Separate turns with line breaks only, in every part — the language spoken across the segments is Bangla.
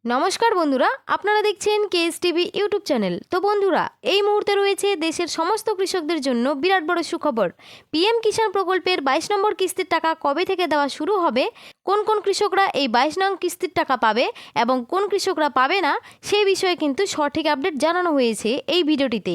নমস্কার বন্ধুরা, আপনারা দেখছেন কেএস টিভি ইউটিউব চ্যানেল। তো বন্ধুরা, এই মুহূর্তে রয়েছে দেশের সমস্ত কৃষকদের জন্য বিরাট বড় সুখবর। পিএম কিষাণ প্রকল্পের 22 নম্বর কিস্তির টাকা কবে থেকে দেওয়া শুরু হবে, কোন কোন কৃষকরা এই 22 নং কিস্তির টাকা পাবে এবং কোন কৃষকরা পাবে না, সেই বিষয়ে কিন্তু সঠিক আপডেট জানানো হয়েছে এই ভিডিওটিতে।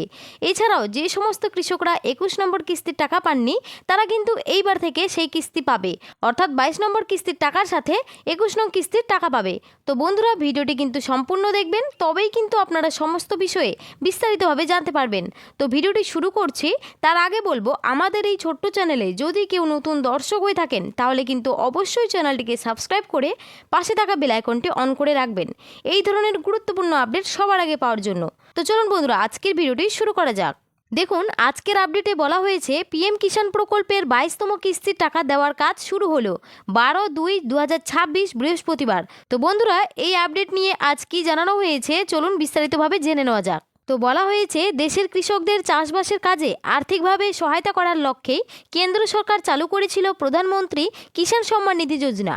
এছাড়াও যে সমস্ত কৃষকরা 21 নম্বর কিস্তির টাকা পাননি, তারা কিন্তু এইবার থেকে সেই কিস্তি পাবে, অর্থাৎ 22 নম্বর কিস্তির টাকার সাথে 21 নং কিস্তির টাকা পাবে। তো বন্ধুরা, ভিডিওটি কিন্তু সম্পূর্ণ দেখবেন, তবেই কিন্তু আপনারা সমস্ত বিষয়ে বিস্তারিতভাবে জানতে পারবেন। তো ভিডিওটি শুরু করছি, তার আগে বলবো, আমাদের এই ছোট্ট চ্যানেলে যদি কেউ নতুন দর্শক হয়ে থাকেন, তাহলে কিন্তু অবশ্যই চ্যানেলটিকে সাবস্ক্রাইব করে পাশে থাকা বেল আইকনটি অন করে রাখবেন এই ধরনের গুরুত্বপূর্ণ আপডেট সবার আগে পাওয়ার জন্য। তো চলুন বন্ধুরা, আজকের ভিডিওটি শুরু করা যাক। দেখুন, আজকের আপডেটে বলা হয়েছে পিএম কিষাণ প্রকল্পের 22তম কিস্তির টাকা দেওয়ার কাজ শুরু হলো 12/2/2026 বৃহস্পতিবার। তো বন্ধুরা, এই আপডেট নিয়ে আজ কি জানানো হয়েছে, চলুন বিস্তারিতভাবে জেনে নেওয়া যাক। তো বলা হয়েছে, দেশের কৃষকদের চাষবাসের কাজে আর্থিকভাবে সহায়তা করার লক্ষ্যেই কেন্দ্র সরকার চালু করেছিল প্রধানমন্ত্রী কিষাণ সম্মান নিধি যোজনা।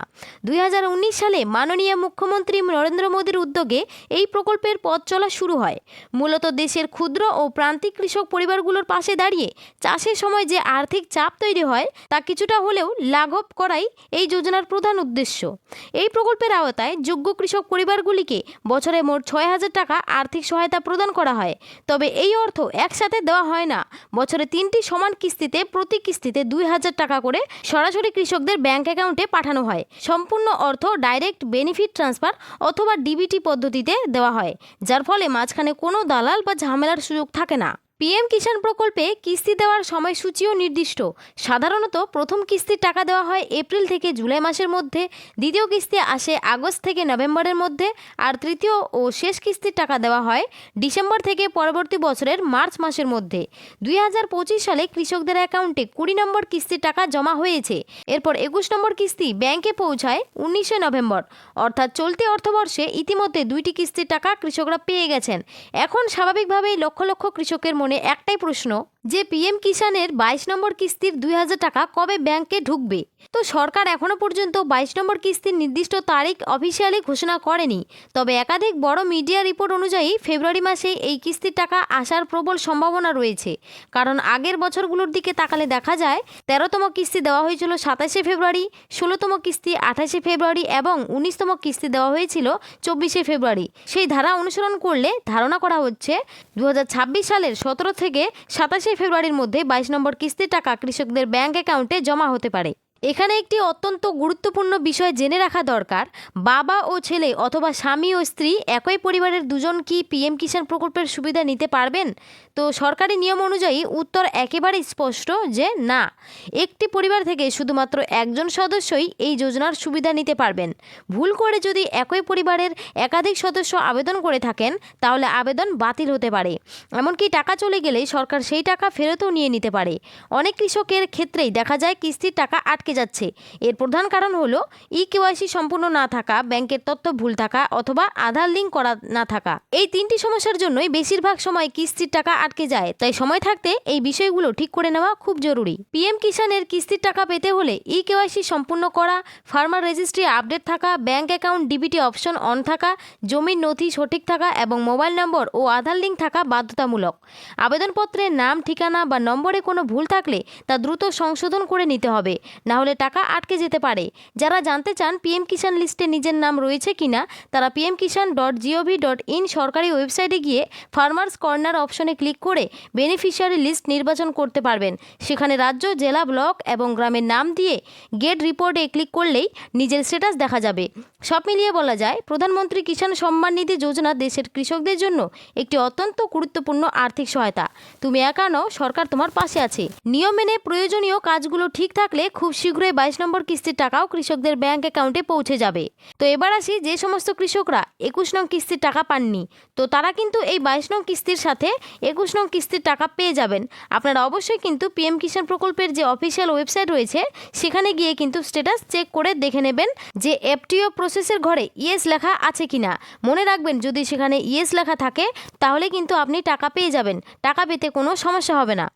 2019 সালে মাননীয় মুখ্যমন্ত্রী নরেন্দ্র মোদীর উদ্যোগে এই প্রকল্পের পথ চলা শুরু হয়। মূলত দেশের ক্ষুদ্র ও প্রান্তিক কৃষক পরিবারগুলোর পাশে দাঁড়িয়ে চাষের সময় যে আর্থিক চাপ তৈরি হয় তা কিছুটা হলেও লাঘব করাই এই যোজনার প্রধান উদ্দেশ্য। এই প্রকল্পের আওতায় যোগ্য কৃষক পরিবারগুলিকে বছরে মোট 6,000 টাকা আর্থিক সহায়তা প্রদান করা হয়। তবে এই অর্থ একসাথে দেওয়া হয় না, বছরে 3টি সমান কিস্তিতে প্রতি কিস্তিতে 2,000 টাকা করে সরাসরি কৃষকদের ব্যাংক অ্যাকাউন্টে পাঠানো হয়। সম্পূর্ণ অর্থ ডাইরেক্ট বেনিফিট ট্রান্সফার অথবা ডিবিটি পদ্ধতিতে দেওয়া হয়, যার ফলে মাঝখানে কোনো দালাল বা ঝামেলার সুযোগ থাকে না। পিএম কিষাণ প্রকল্পে কিস্তি দেওয়ার সময়সূচিও নির্দিষ্ট। সাধারণত প্রথম কিস্তির টাকা দেওয়া হয় এপ্রিল থেকে জুলাই মাসের মধ্যে, দ্বিতীয় কিস্তি আসে আগস্ট থেকে নভেম্বরের মধ্যে, আর তৃতীয় ও শেষ কিস্তির টাকা দেওয়া হয় ডিসেম্বর থেকে পরবর্তী বছরের মার্চ মাসের মধ্যে। 2025 সালে কৃষকদের অ্যাকাউন্টে 20 নম্বর কিস্তির টাকা জমা হয়েছে। এরপর 21 নম্বর কিস্তি ব্যাংকে পৌঁছায় 19শে নভেম্বর। অর্থাৎ চলতি অর্থবর্ষে ইতিমধ্যে 2টি কিস্তির টাকা কৃষকরা পেয়ে গেছেন। এখন স্বাভাবিকভাবেই লক্ষ লক্ষ কৃষকের মনে একটাই প্রশ্ন, যে পিএম কিষাণের 22 নম্বর কিস্তির 2,000 টাকা কবে ব্যাংকে ঢুকবে। তো সরকার এখনো পর্যন্ত 22 নম্বর কিস্তির নির্দিষ্ট তারিখ অফিসিয়ালি ঘোষণা করেনি। তবে একাধিক বড় মিডিয়া রিপোর্ট অনুযায়ী ফেব্রুয়ারি মাসে এই কিস্তির টাকা আসার প্রবল সম্ভাবনা রয়েছে। কারণ আগের বছরগুলোর দিকে তাকালে দেখা যায় 13তম কিস্তি দেওয়া হয়েছিল 27শে ফেব্রুয়ারি, 16তম কিস্তি 28শে ফেব্রুয়ারি এবং 19তম কিস্তি দেওয়া হয়েছিল 24শে ফেব্রুয়ারি। সেই ধারা অনুসরণ করলে ধারণা করা হচ্ছে 2026 সালের 17 থেকে 27শে ফেব্রুয়ারির মধ্যে 22 নম্বর কিস্তির টাকা কৃষকদের ব্যাংক অ্যাকাউন্টে জমা হতে পারে। এখানে একটি অত্যন্ত গুরুত্বপূর্ণ বিষয় জেনে রাখা দরকার, বাবা ও ছেলে অথবা স্বামী ও স্ত্রী একই পরিবারের দুজন কি পিএম কিষাণ প্রকল্পের সুবিধা নিতে পারবেন? তো সরকারি নিয়ম অনুযায়ী উত্তর একেবারেই স্পষ্ট যে না, একটি পরিবার থেকে শুধুমাত্র একজন সদস্যই এই যোজনার সুবিধা নিতে পারবেন। ভুল করে যদি একই পরিবারের একাধিক সদস্য আবেদন করে থাকেন, তাহলে আবেদন বাতিল হতে পারে। এমনকি টাকা চলে গেলে সরকার সেই টাকা ফেরতও নিয়ে নিতে পারে। অনেক কৃষকের ক্ষেত্রেই দেখা যায় কিস্তির টাকা আটকে যাচ্ছে। এর প্রধান কারণ হলো ইকেওয়াইসি সম্পূর্ণ না থাকা, ব্যাংকের তথ্য ভুল থাকা অথবা আধার লিঙ্ক করা না থাকা। এই 3টি সমস্যার জন্যই বেশিরভাগ সময় কিস্তির টাকা আটকে যায়। তাই সময় থাকতে এই বিষয়গুলো ঠিক করে নেওয়া খুব জরুরি। পিএম কিষাণের কিস্তির টাকা পেতে হলে ইকেওয়াইসি সম্পূর্ণ করা, ফার্মার রেজিস্ট্রি আপডেট থাকা, bank account DBT option on থাকা, জমির নথি সঠিক থাকা এবং মোবাইল নম্বর ও আধার লিঙ্ক থাকা বাধ্যতামূলক। আবেদনপত্রে নাম, ঠিকানা বা নম্বরে কোনো ভুল থাকলে তা দ্রুত সংশোধন করে নিতে হবে, না হলে টাকা আটকে যেতে পারে। যারা জানতে চান পিএম কিষাণ লিস্টে নিজের নাম রয়েছে কিনা, তারা pmkishan.gov.in সরকারি ওয়েবসাইটে গিয়ে ফার্মার্স কর্নার অপশনে ক্লিক করে বেনিফিশিয়ারি লিস্ট নির্বাচন করতে পারবেন। সেখানে রাজ্য, জেলা, ব্লক এবং গ্রামের নাম দিয়ে গেট রিপোর্টে ক্লিক করলেই নিজের স্ট্যাটাস দেখা যাবে। সব মিলিয়ে বলা যায়, প্রধানমন্ত্রী কিষাণ সম্মান নিধি যোজনা দেশের কৃষকদের জন্য একটি অত্যন্ত গুরুত্বপূর্ণ আর্থিক সহায়তা। তুমি একা নও, সরকার তোমার পাশে আছে। নিয়ম মেনে প্রয়োজনীয় কাজগুলো ঠিক থাকলে খুব শীঘ্রই 22 নম্বর কিস্তির টাকাও কৃষকদের ব্যাংক অ্যাকাউন্টে পৌঁছে যাবে। তো এবার আসি, যে সমস্ত কৃষকরা 21 নং কিস্তির টাকা পাননি, তো তারা কিন্তু এই 22 নং কিস্তির সাথে 21 নং কিস্তির টাকা পেয়ে যাবেন। আপনারা অবশ্যই কিন্তু পিএম কিষাণ প্রকল্পের যে অফিসিয়াল ওয়েবসাইট রয়েছে, সেখানে গিয়ে কিন্তু স্ট্যাটাস চেক করে দেখে নেবেন যে এফটিও প্রসেসের ঘরে ইয়েস লেখা আছে কিনা। মনে রাখবেন, যদি সেখানে ইয়েস লেখা থাকে তাহলে কিন্তু আপনি টাকা পেয়ে যাবেন, টাকা পেতে কোনো সমস্যা হবে না।